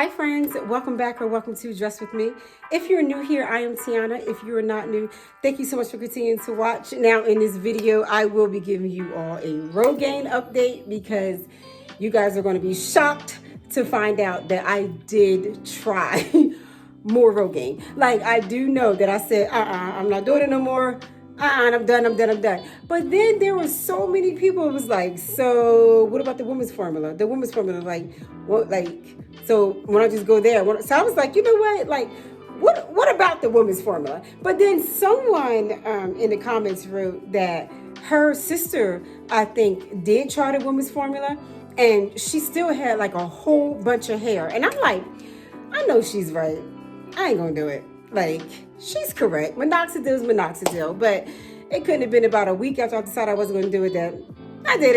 Hi friends, welcome back or welcome to Dress With Me. If you're new here, I am Tiana. If you are not new, thank you so much for continuing to watch. Now in this video, I will be giving you all a Rogaine update because you guys are going to be shocked to find out that I did try more Rogaine. Like I do know that I said, I'm not doing it no more. I'm done. But then there were so many people who was like, so what about the women's formula? The women's formula, like, what, like, so when I just go there, so I was like, you know what, like, what about the women's formula? But then someone in the comments wrote that her sister, I think, did try the women's formula, and she still had like a whole bunch of hair. And I'm like, I know she's right. I ain't gonna do it. Like, she's correct. Minoxidil is minoxidil, but it couldn't have been about a week after I decided I wasn't gonna do it that I did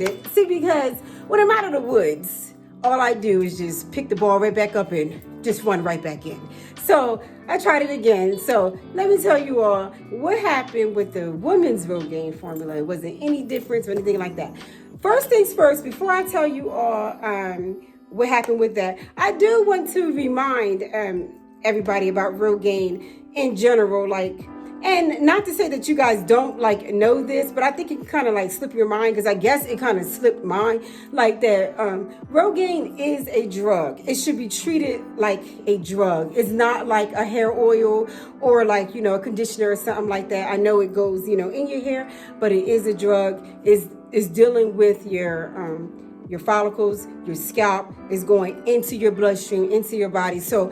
it. See, because when I'm out of the woods, all I do is just pick the ball right back up and just run right back in. So I tried it again. So let me tell you all what happened with the women's Rogaine formula. It wasn't any difference or anything like that. First things first, before I tell you all what happened with that, I do want to remind everybody about Rogaine in general, like, and not to say that you guys don't like know this, but I think it can kind of like slip your mind, because I guess it kind of slipped mine, like that Rogaine is a drug. It should be treated like a drug. It's not like a hair oil or like, you know, a conditioner or something like that. I know it goes, you know, in your hair, but it is a drug. Is dealing with your follicles, your scalp, is going into your bloodstream, into your body. So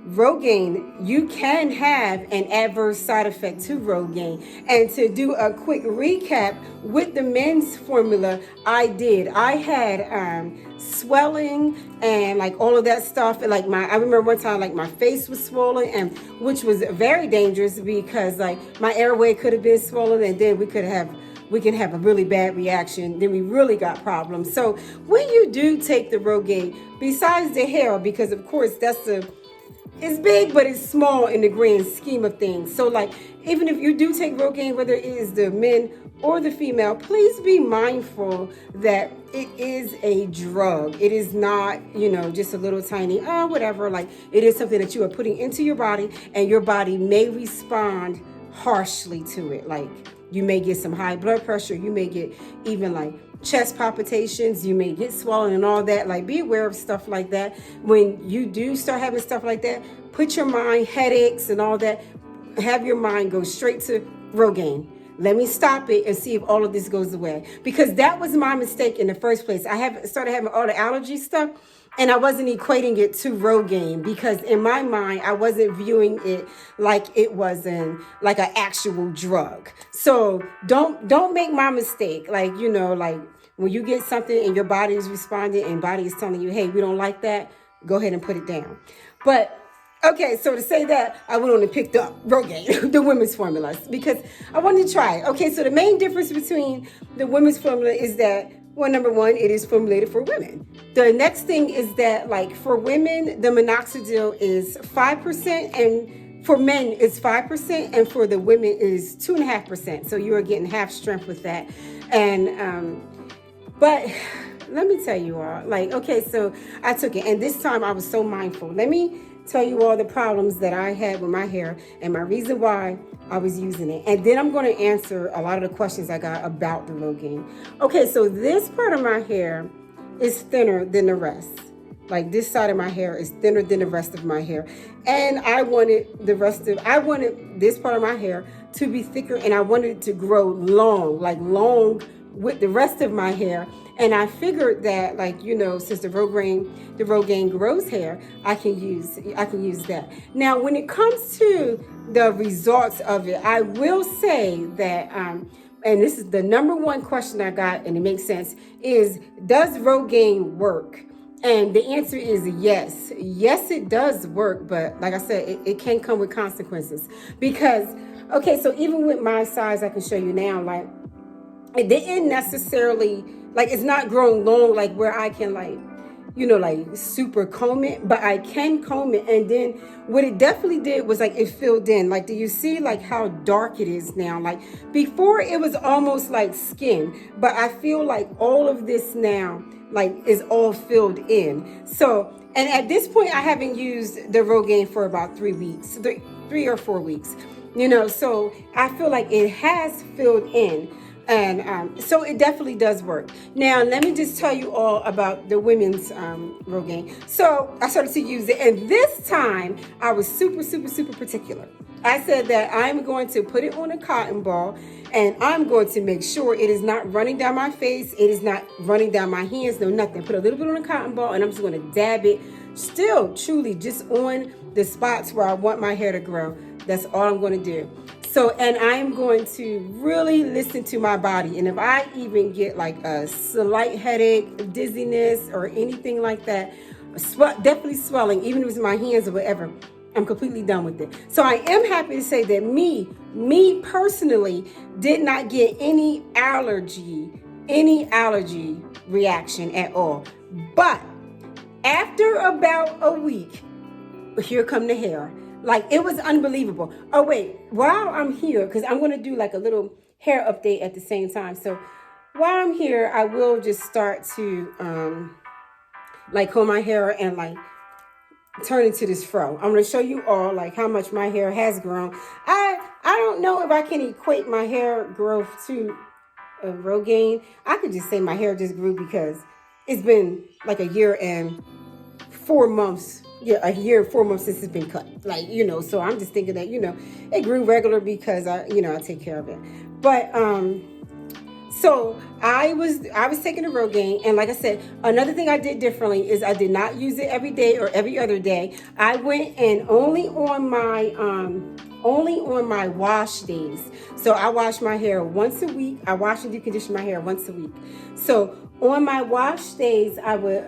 Rogaine, you can have an adverse side effect to Rogaine. And to do a quick recap with the men's formula, I had swelling and like all of that stuff. And like I remember one time like my face was swollen, and which was very dangerous because like my airway could have been swollen, and then we can have a really bad reaction. Then we really got problems. So when you do take the Rogaine, besides the hair, because of course it's big, but it's small in the grand scheme of things. So like, even if you do take Rogaine, whether it is the men or the female, please be mindful that it is a drug. It is not, you know, just a little tiny, whatever. Like, it is something that you are putting into your body, and your body may respond harshly to it. Like, you may get some high blood pressure. You may get even like chest palpitations. You may get swollen and all that. Like, be aware of stuff like that. When you do start having stuff like that, put your mind, headaches and all that, have your mind go straight to Rogaine. Let me stop it and see if all of this goes away. Because that was my mistake in the first place. I started having all the allergy stuff, and I wasn't equating it to Rogaine, because in my mind, I wasn't viewing it like it wasn't like an actual drug. So don't make my mistake. Like, you know, like when you get something and your body is responding and body is telling you, hey, we don't like that, go ahead and put it down. But okay, so to say that, I went on and picked up Rogaine, the women's formulas, because I wanted to try it. Okay, so the main difference between the women's formula is that, well, number one, it is formulated for women. The next thing is that, like, for women, the minoxidil is 5%, and for men, it's 5%, and for the women, it is 2.5%. So you are getting half strength with that. And, but let me tell you all, like, okay, so I took it, and this time I was so mindful. Let me tell you all the problems that I had with my hair and my reason why I was using it. And then I'm going to answer a lot of the questions I got about the Rogaine. Okay, so this part of my hair is thinner than the rest. Like, this side of my hair is thinner than the rest of my hair. And I wanted this part of my hair to be thicker, and I wanted it to grow long with the rest of my hair. And I figured that, like, you know, since the Rogaine grows hair, I can use that. Now, when it comes to the results of it, I will say that, and this is the number one question I got, and it makes sense, is, does Rogaine work? And the answer is yes. Yes, it does work, but like I said, it can come with consequences. Because, okay, so even with my size, I can show you now, like, it didn't necessarily, like, it's not growing long, like where I can, like, like super comb it, but I can comb it. And then what it definitely did was like it filled in. Like, do you see like how dark it is now? Like before it was almost like skin, but I feel like all of this now like is all filled in. So, and at this point I haven't used the Rogaine for about 3 weeks, 3 or 4 weeks, so I feel like it has filled in. And so it definitely does work. Now, let me just tell you all about the women's Rogaine. So I started to use it, and this time I was super, super, super particular. I said that I'm going to put it on a cotton ball, and I'm going to make sure it is not running down my face. It is not running down my hands, no nothing. Put a little bit on a cotton ball, and I'm just going to dab it, still truly just on the spots where I want my hair to grow. That's all I'm going to do. So, and I'm going to really listen to my body. And if I even get like a slight headache, dizziness, or anything like that, definitely swelling, even if it's my hands or whatever, I'm completely done with it. So I am happy to say that me personally did not get any allergy reaction at all. But after about a week, here come the hair. Like, it was unbelievable. Oh, wait, while I'm here, because I'm going to do like a little hair update at the same time. So while I'm here, I will just start to like comb my hair and like turn into this fro. I'm going to show you all like how much my hair has grown. I don't know if I can equate my hair growth to Rogaine. I could just say my hair just grew because it's been like a year and 4 months. Yeah, a year and 4 months since it's been cut. Like, so I'm just thinking that, it grew regular because I take care of it. But so I was taking a Rogaine, and like I said, another thing I did differently is I did not use it every day or every other day. I went and only on my wash days. So I wash my hair once a week. I wash and deep condition my hair once a week. So on my wash days, I would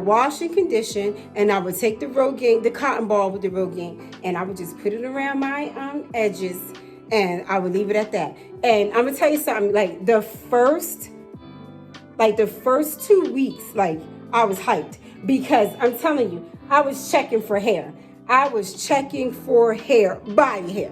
wash and condition, and I would take the Rogaine, the cotton ball with the Rogaine, and I would just put it around my edges, and I would leave it at that. And I'm gonna tell you something, like the first 2 weeks, like I was hyped because I'm telling you, I was checking for hair. I was checking for hair, body hair.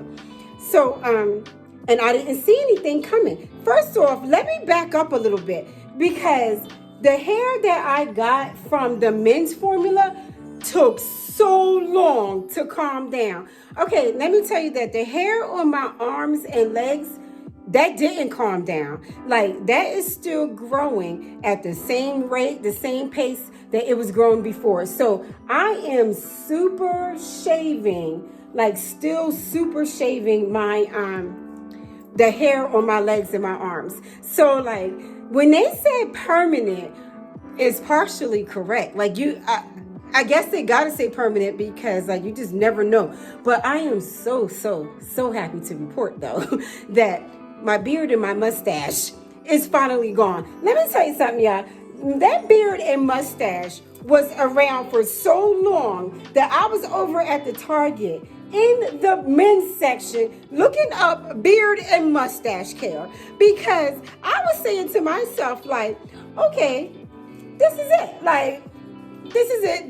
So, and I didn't see anything coming. First off, let me back up a little bit, because the hair that I got from the men's formula took so long to calm down. Okay, let me tell you that the hair on my arms and legs, that didn't calm down. Like, that is still growing at the same rate, the same pace that it was growing before. So I am super shaving, like still super shaving my the hair on my legs and my arms. So like when they said permanent, it's partially correct. Like I guess they gotta say permanent because like you just never know. But I am so happy to report though that my beard and my mustache is finally gone. Let me tell you something, y'all. That beard and mustache was around for so long that I was over at the Target in the men's section looking up beard and mustache care, because I was saying to myself, like, okay, this is it. Like, this is it.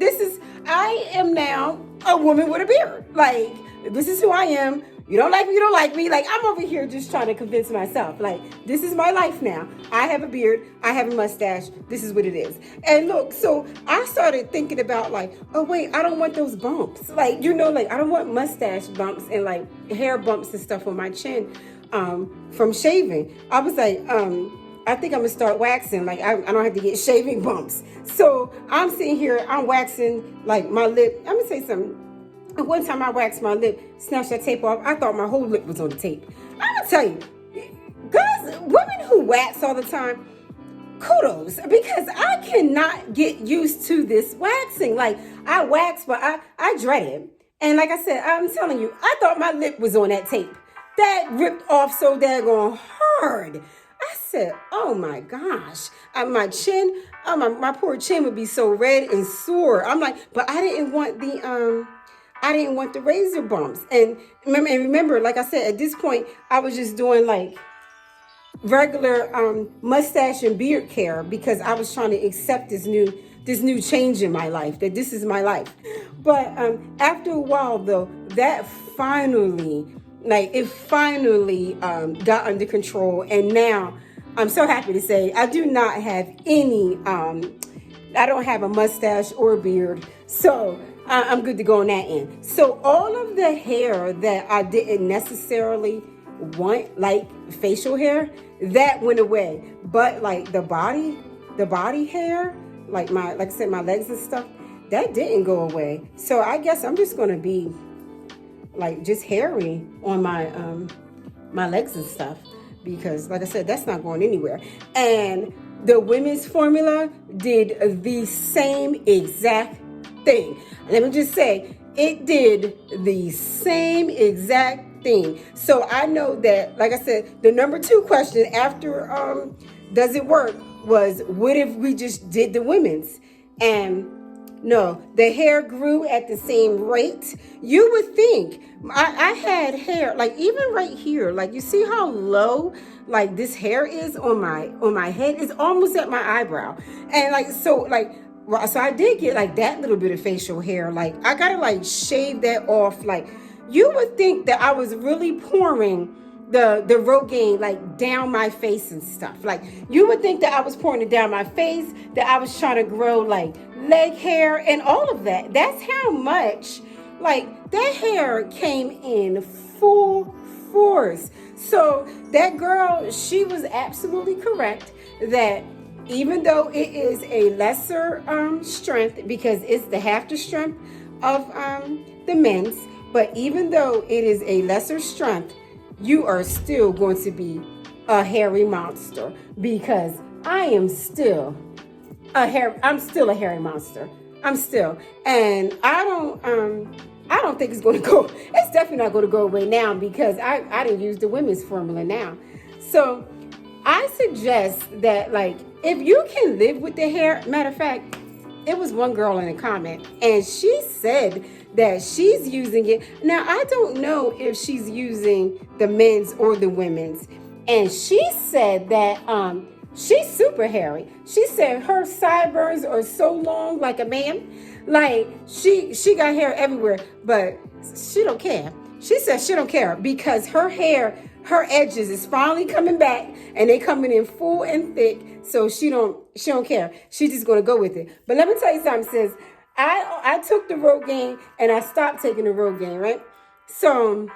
I am now a woman with a beard. Like, this is who I am. You don't like me, you don't like me. Like, I'm over here just trying to convince myself, like, this is my life now. I have a beard, I have a mustache, this is what it is. And look, so I started thinking about like, oh wait, I don't want those bumps. Like, like, I don't want mustache bumps and like hair bumps and stuff on my chin from shaving. I was like, I think I'm gonna start waxing. Like, I don't have to get shaving bumps. So I'm sitting here, I'm waxing like my lip. I'm gonna say something. One time I waxed my lip, snatched that tape off. I thought my whole lip was on the tape. I'm gonna tell you, guys, women who wax all the time, kudos, because I cannot get used to this waxing. Like, I wax, but I dread it. And like I said, I'm telling you, I thought my lip was on that tape. That ripped off so daggone hard. I said, oh my gosh, my chin, my poor chin would be so red and sore. I'm like, but I didn't want the razor bumps. And remember, like I said, at this point, I was just doing like regular mustache and beard care because I was trying to accept this this new change in my life, that this is my life. But after a while though, that finally, got under control. And now I'm so happy to say I do not have any, I don't have a mustache or a beard. So I'm good to go on that end. So all of the hair that I didn't necessarily want, like facial hair, that went away. But like the body hair, like I said, my legs and stuff, that didn't go away. So I guess I'm just gonna be like just hairy on my legs and stuff, because like I said, that's not going anywhere. And the women's formula did the same exact thing. Let me just say, it did the same exact thing. So I know that, like I said, the number 2 question after does it work was, what if we just did the women's? And no, the hair grew at the same rate. You would think I had hair, like even right here, like you see how low like this hair is on my head? It's almost at my eyebrow. And like so I did get like that little bit of facial hair. Like I gotta like shave that off. Like you would think that I was really pouring the Rogaine like down my face and stuff. Like you would think that I was pouring it down my face, that I was trying to grow like leg hair and all of that. That's how much like that hair came in full force. So that girl, she was absolutely correct that even though it is a lesser strength, because it's the half the strength of the men's, but even though it is a lesser strength, you are still going to be a hairy monster, because I am still I'm still a hairy monster. And I don't think it's going to go, it's definitely not going to go away now, because I didn't use the women's formula now. So I suggest that, like, if you can live with the hair, matter of fact, it was one girl in a comment, and she said that she's using it. Now, I don't know if she's using the men's or the women's. And she said that she's super hairy. She said her sideburns are so long like a man. Like she got hair everywhere, but she don't care. She said she don't care because her hair, her edges is finally coming back, and they coming in full and thick. So she don't care. She's just gonna go with it. But let me tell you something, sis. I took the Rogaine and I stopped taking the Rogaine, right? So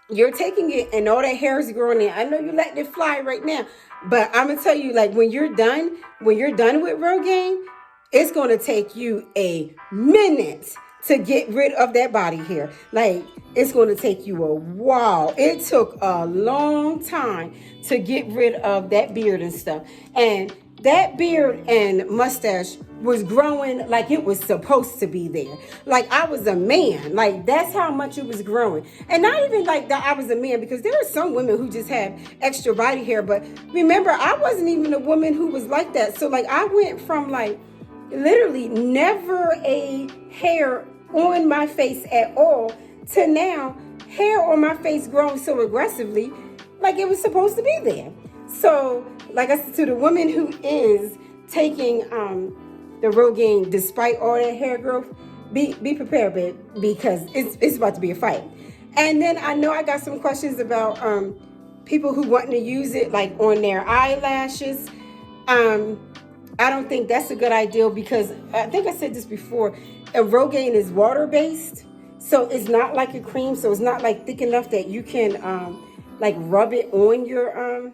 you're taking it and all that hair is growing in. I know you're letting it fly right now, but I'm gonna tell you, like when you're done with Rogaine, it's gonna take you a minute to get rid of that body hair. Like it's gonna take you a while. It took a long time to get rid of that beard and stuff. And that beard and mustache was growing like it was supposed to be there. Like I was a man. Like that's how much it was growing. And not even like that I was a man, because there are some women who just have extra body hair. But remember, I wasn't even a woman who was like that. So like I went from like literally never a hair on my face at all to now hair on my face growing so aggressively like it was supposed to be there. So like I said, to the woman who is taking the Rogaine despite all that hair growth, be prepared, babe, because it's about to be a fight. And then I know I got some questions about people who want to use it like on their eyelashes. I don't think that's a good idea, because I think I said this before, a Rogaine is water-based, so it's not like a cream, so it's not like thick enough that you can like rub it on your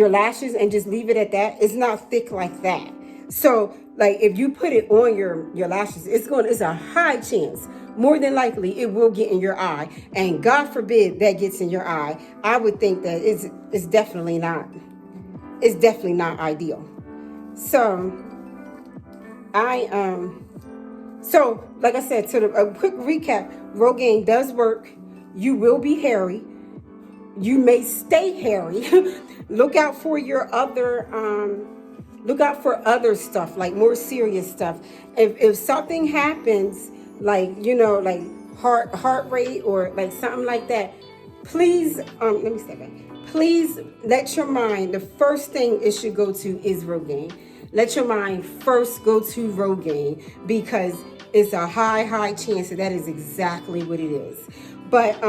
lashes and just leave it at that. It's not thick like that. So like if you put it on your lashes, it's a high chance, more than likely, it will get in your eye. And God forbid that gets in your eye. I would think that it's definitely not ideal. So so like I said, a quick recap, Rogaine does work. You will be hairy. You may stay hairy. Look out for other stuff, like more serious stuff. If something happens, like, you know, like heart rate or like something like that, please, let me step back. Please let your mind, the first thing it should go to is Rogaine. let your mind first go to Rogaine, because it's a high chance that is exactly what it is. But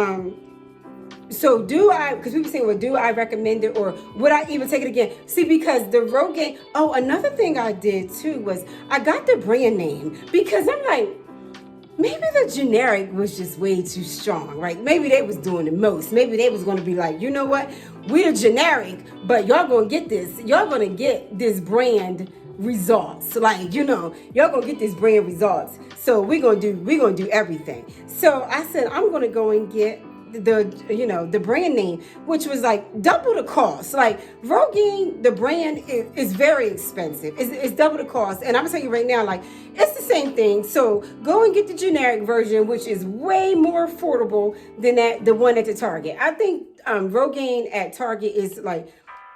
so do I, because people say, well, do I recommend it, or would I even take it again? See, because the Rogaine, oh, another thing I did too was I got the brand name, because I'm like, maybe the generic was just way too strong, right? Maybe they was doing the most. Maybe they was going to be like, you know what? We the generic, but y'all going to get this. Y'all going to get this brand results. Like, you know, y'all going to get this brand results. So we're going to do everything. So I said, I'm going to go and get the brand name, which was like double the cost. Like Rogaine, the brand is very expensive. It's double the cost. And I'm gonna tell you right now, like it's the same thing. So go and get the generic version, which is way more affordable than the one at the Target. I think Rogaine at Target is like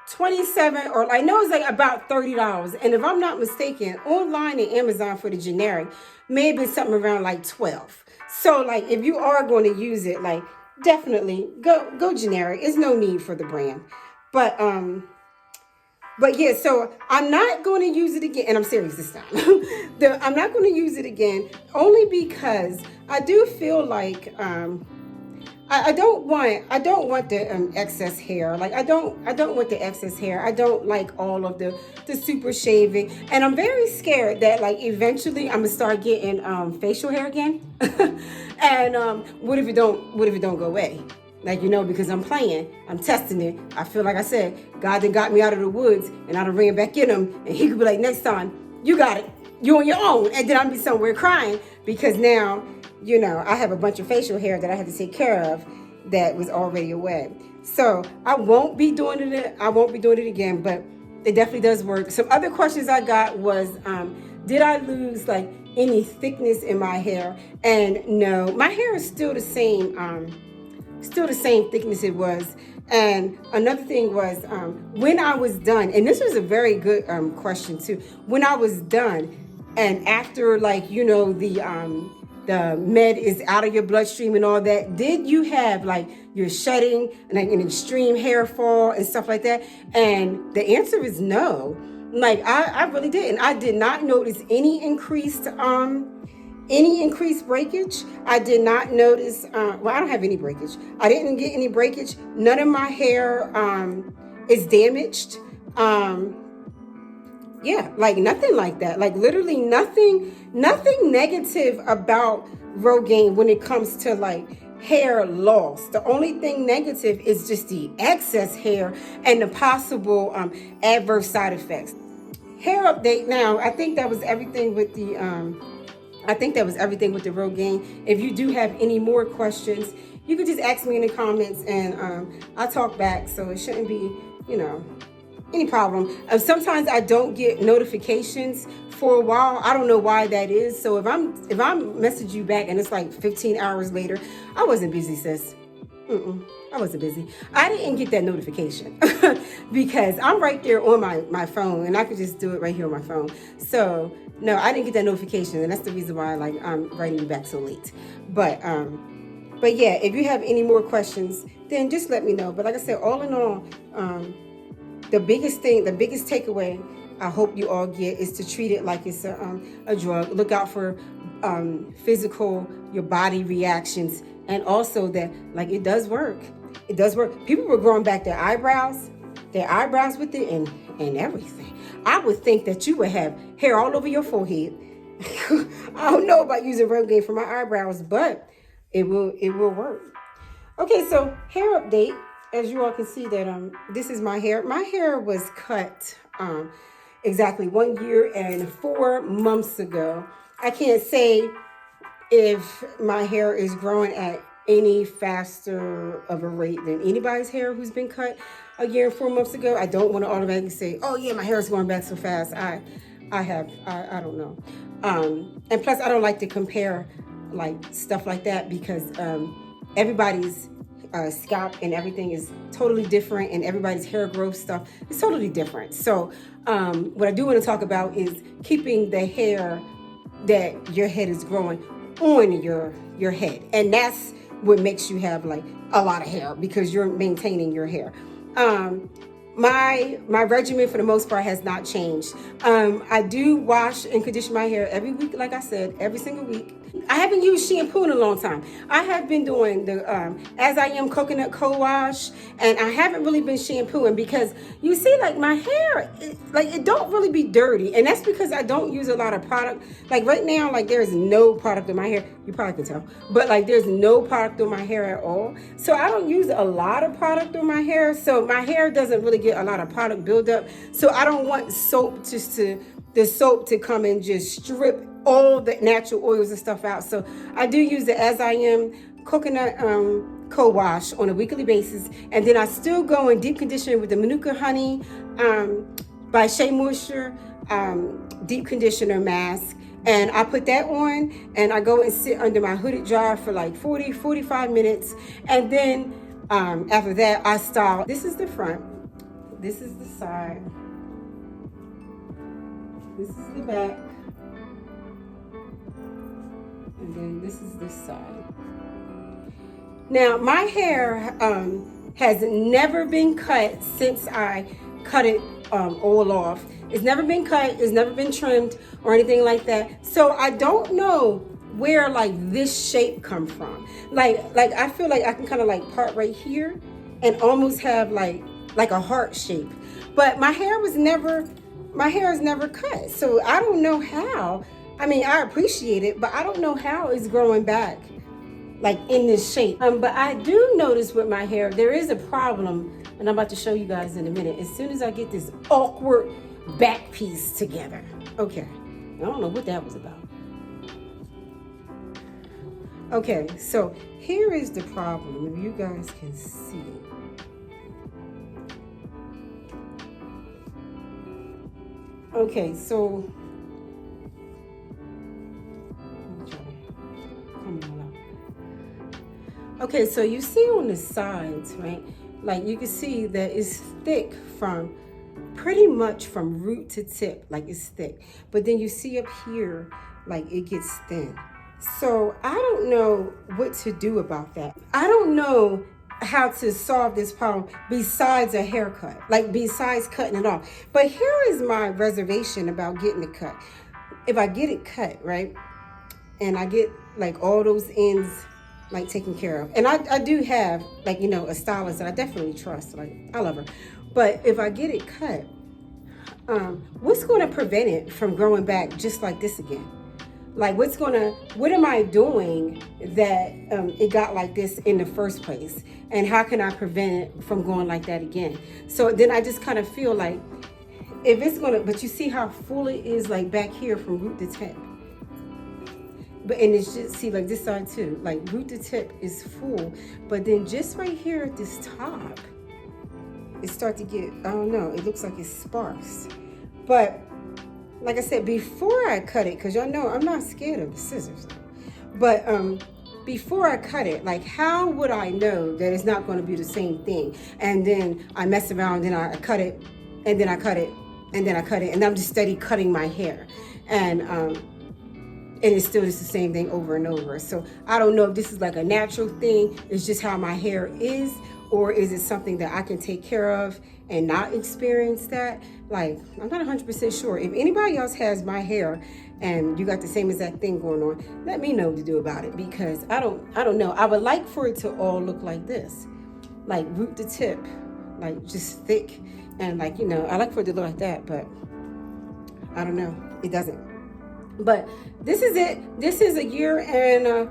27, or I know it's like about $30. And if I'm not mistaken, online and Amazon for the generic, maybe something around like 12. So like if you are going to use it, like definitely go generic. There's no need for the brand. But yeah, so I'm not going to use it again, and I'm serious this time. I'm not going to use it again, only because I do feel like I don't want the excess hair. Like I don't want the excess hair. I don't like all of the super shaving, and I'm very scared that like eventually I'm gonna start getting facial hair again. And what if it don't go away? Like, you know, because I'm testing it. I feel like I said, God done got me out of the woods, and I done ran back in him, and he could be like, next time you got it, you on your own, and then I'll be somewhere crying because now, you know, I have a bunch of facial hair that I had to take care of that was already away. So I won't be doing it. I won't be doing it again, but it definitely does work. Some other questions I got was, did I lose like any thickness in my hair? And no, my hair is still the same thickness it was. And another thing was, when I was done, and this was a very good question too. When I was done, and after like, you know, the med is out of your bloodstream and all that, did you have like you're shedding and like an extreme hair fall and stuff like that? And the answer is no. Like I really didn't. I did not notice any increased breakage. I did not notice, well, I don't have any breakage. I didn't get any breakage. None of my hair is damaged. Yeah, like nothing like that. Like literally nothing negative about Rogaine when it comes to like hair loss. The only thing negative is just the excess hair and the possible adverse side effects. Hair update now. I think that was everything with the Rogaine. If you do have any more questions, you could just ask me in the comments, and I'll talk back. So it shouldn't be, you know, any problem. Sometimes I don't get notifications for a while. I don't know why that is. So if I'm message you back and it's like 15 hours later, I wasn't busy, sis. I wasn't busy. I didn't get that notification because I'm right there on my phone, and I could just do it right here on my phone. So no, I didn't get that notification, and that's the reason why like I'm writing you back so late. But yeah, if you have any more questions, then just let me know. But like I said, all in all, the biggest takeaway I hope you all get is to treat it like it's a drug. Look out for your body reactions, and also that like it does work. It does work. People were growing back their eyebrows with it and everything. I would think that you would have hair all over your forehead. I don't know about using Rogaine for my eyebrows, but it will work. Okay, so hair update. As you all can see that this is my hair. My hair was cut exactly 1 year and 4 months ago. I can't say if my hair is growing at any faster of a rate than anybody's hair who's been cut a year and 4 months ago. I don't want to automatically say, oh yeah, my hair is going back so fast. I don't know. And plus I don't like to compare like stuff like that because everybody's scalp and everything is totally different, and everybody's hair growth stuff is totally different. So what I do want to talk about is keeping the hair that your head is growing on your head, and that's what makes you have like a lot of hair, because you're maintaining your hair. my regimen for the most part has not changed. I do wash and condition my hair every week, like I said, every single week. I haven't used shampoo in a long time. I have been doing the As I Am coconut co-wash, and I haven't really been shampooing because you see, like my hair, it don't really be dirty, and that's because I don't use a lot of product. Like right now, like there's no product in my hair. You probably can tell, but like there's no product on my hair at all. So I don't use a lot of product on my hair. So my hair doesn't really get a lot of product buildup. So I don't want soap the soap to come and just strip all the natural oils and stuff out. So I do use the As I Am coconut co-wash on a weekly basis, and then I still go in deep conditioner with the Manuka Honey by Shea Moisture deep conditioner mask, and I put that on and I go and sit under my hooded dryer for like 45 minutes, and then after that I style. This is the front, this is the side, this is the back, and then this is this side. Now my hair has never been cut since I cut it all off. It's never been cut, it's never been trimmed or anything like that. So I don't know where like this shape come from. Like I feel like I can kind of like part right here and almost have like a heart shape. But my hair is never cut. So I don't know how. I mean, I appreciate it, but I don't know how it's growing back like in this shape. But I do notice with my hair, there is a problem, and I'm about to show you guys in a minute. As soon as I get this awkward back piece together. Okay, I don't know what that was about. Okay, so here is the problem, if you guys can see. Okay, so okay, so you see on the sides, right? Like you can see that it's thick from pretty much from root to tip, like it's thick. But then you see up here, like it gets thin. So I don't know what to do about that. I don't know how to solve this problem besides a haircut, like besides cutting it off. But here is my reservation about getting it cut. If I get it cut, right, and I get like all those ends like taken care of, and I do have like, you know, a stylist that I definitely trust, like I love her. But if I get it cut, what's going to prevent it from growing back just like this again? Like what am I doing that it got like this in the first place? And how can I prevent it from going like that again? So then I just kind of feel like if it's but you see how full it is like back here from root to tip. But, and it's just, see like this side too, like root to tip is full. But then just right here at this top, it starts to get, I don't know, it looks like it's sparse. But like I said, before I cut it, because y'all know I'm not scared of the scissors, but before I cut it, like how would I know that it's not going to be the same thing? And then I mess around and I cut it, and then I cut it, and then I cut it, and I'm just steady cutting my hair. And it's still just the same thing over and over. So I don't know if this is like a natural thing, it's just how my hair is, or is it something that I can take care of and not experience that? Like, I'm not 100% sure. If anybody else has my hair and you got the same exact thing going on, let me know what to do about it, because I don't know. I would like for it to all look like this, like root to tip, like just thick, and like, you know, I like for it to look like that, but I don't know, it doesn't. But this is it. This is a year and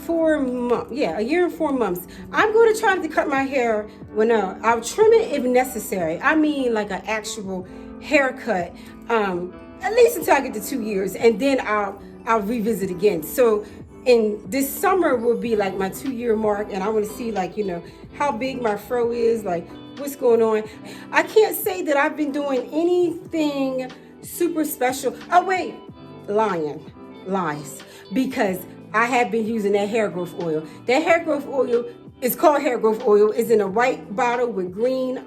4 months. Yeah, a year and 4 months. I'm going to try to cut my hair. Well, no, I'll trim it if necessary. I mean, like an actual haircut, at least until I get to 2 years, and then I'll revisit again. So in this summer will be like my 2-year mark, and I want to see, like, you know, how big my fro is, like what's going on. I can't say that I've been doing anything super special. Oh wait, lies, because I have been using that hair growth oil. That hair growth oil is called hair growth oil. It's in a white bottle with green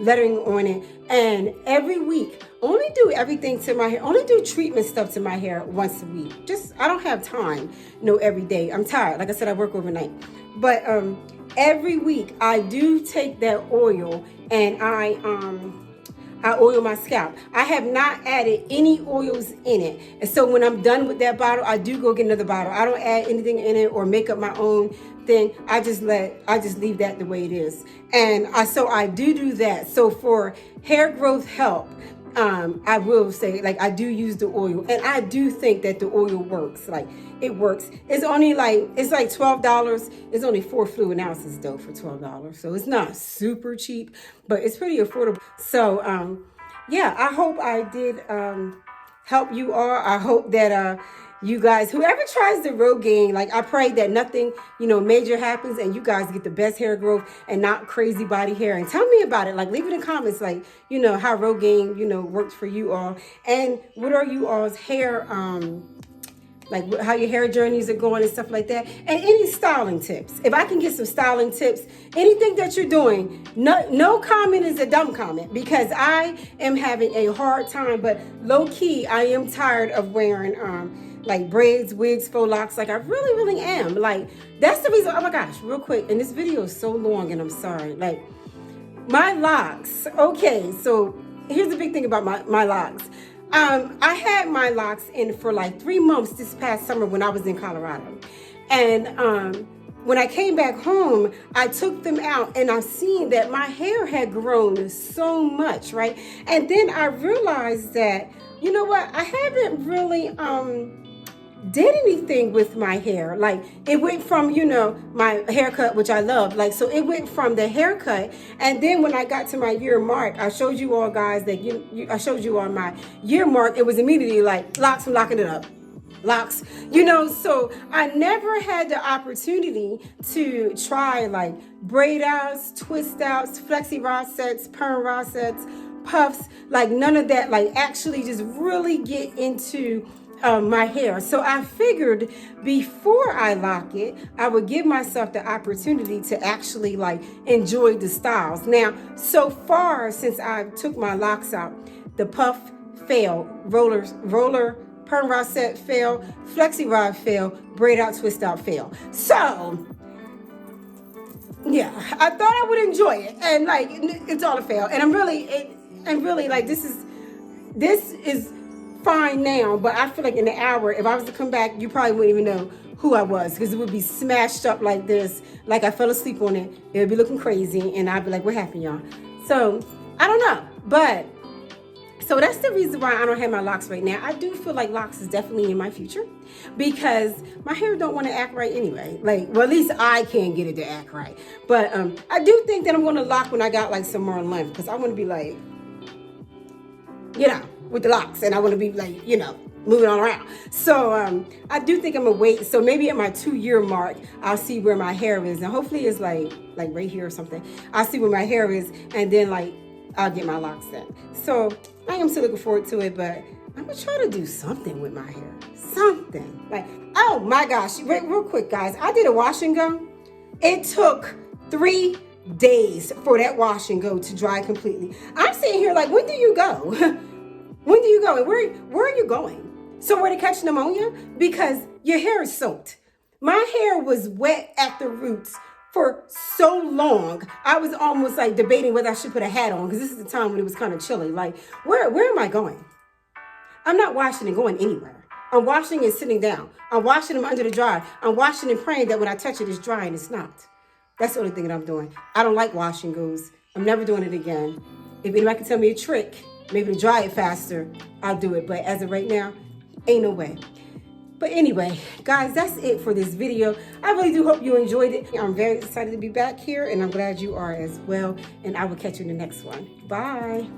lettering on it. And every week, only do everything to my hair, only do treatment stuff to my hair once a week. Just, I don't have time, every day. I'm tired. Like I said, I work overnight. But every week I do take that oil and I oil my scalp. I have not added any oils in it. And so when I'm done with that bottle, I do go get another bottle. I don't add anything in it or make up my own thing. I just leave that the way it is. And so I do that. So for hair growth help, I will say, like, I do use the oil, and I do think that the oil works. Like, it works. It's only like, it's like $12. It's only 4 fluid ounces though for $12. So it's not super cheap, but it's pretty affordable. So, yeah, I hope I did, help you all. I hope that, you guys, whoever tries the Rogaine, like, I pray that nothing, major happens and you guys get the best hair growth and not crazy body hair. And tell me about it. Like, leave it in comments, like, how Rogaine, works for you all. And what are you all's hair, like how your hair journeys are going and stuff like that. And any styling tips. If I can get some styling tips, anything that you're doing, no comment is a dumb comment, because I am having a hard time, but low key, I am tired of wearing, like braids, wigs, faux locks. Like, I really, really am. Like, that's the reason. Oh my gosh, real quick. And this video is so long and I'm sorry. Like, my locks. Okay, so here's the big thing about my locks. I had my locks in for like 3 months this past summer when I was in Colorado. And when I came back home, I took them out and I seen that my hair had grown so much, right? And then I realized that, you know what, I haven't really did anything with my hair. Like, it went from, my haircut, which I love. Like, so it went from the haircut. And then when I got to my year mark, I showed you all guys that I showed you on my year mark, it was immediately like locks, I'm locking it up. Locks, so I never had the opportunity to try like braid outs, twist outs, flexi rod sets, perm rod sets, puffs, like none of that, like actually just really get into my hair. So I figured before I lock it, I would give myself the opportunity to actually like enjoy the styles. Now, so far since I took my locks out, the puff failed, roller, perm rod set failed, flexi rod failed, braid out, twist out failed. So yeah, I thought I would enjoy it, and like it's all a fail. And I'm really like, this is fine now, but I feel like in an hour, if I was to come back, you probably wouldn't even know who I was, because it would be smashed up like this, like I fell asleep on it. It would be looking crazy, and I'd be like, what happened, y'all? So I don't know, but so that's the reason why I don't have my locks right now. I do feel like locks is definitely in my future, because my hair don't want to act right anyway. Like, well, at least I can't get it to act right. But I do think that I'm going to lock when I got like some more length, because I want to be like, with the locks, and I want to be like, moving on around. So I do think I'm gonna wait. So maybe at my 2-year mark, I'll see where my hair is, and hopefully it's like right here or something. I'll see where my hair is, and then like I'll get my locks then. So I am still looking forward to it, but I'm gonna try to do something with my hair. Something like, oh my gosh, real quick, guys, I did a wash and go. It took 3 days for that wash and go to dry completely. I'm sitting here like, when do you go? When do you go? And where are you going? Somewhere to catch pneumonia? Because your hair is soaked. My hair was wet at the roots for so long. I was almost like debating whether I should put a hat on, because this is the time when it was kind of chilly. Like, where am I going? I'm not washing and going anywhere. I'm washing and sitting down. I'm washing them under the dryer. I'm washing and praying that when I touch it, it's dry, and it's not. That's the only thing that I'm doing. I don't like washing goes. I'm never doing it again. If anybody can tell me a trick, maybe to dry it faster, I'll do it. But as of right now, ain't no way. But anyway, guys, that's it for this video. I really do hope you enjoyed it. I'm very excited to be back here, and I'm glad you are as well. And I will catch you in the next one. Bye.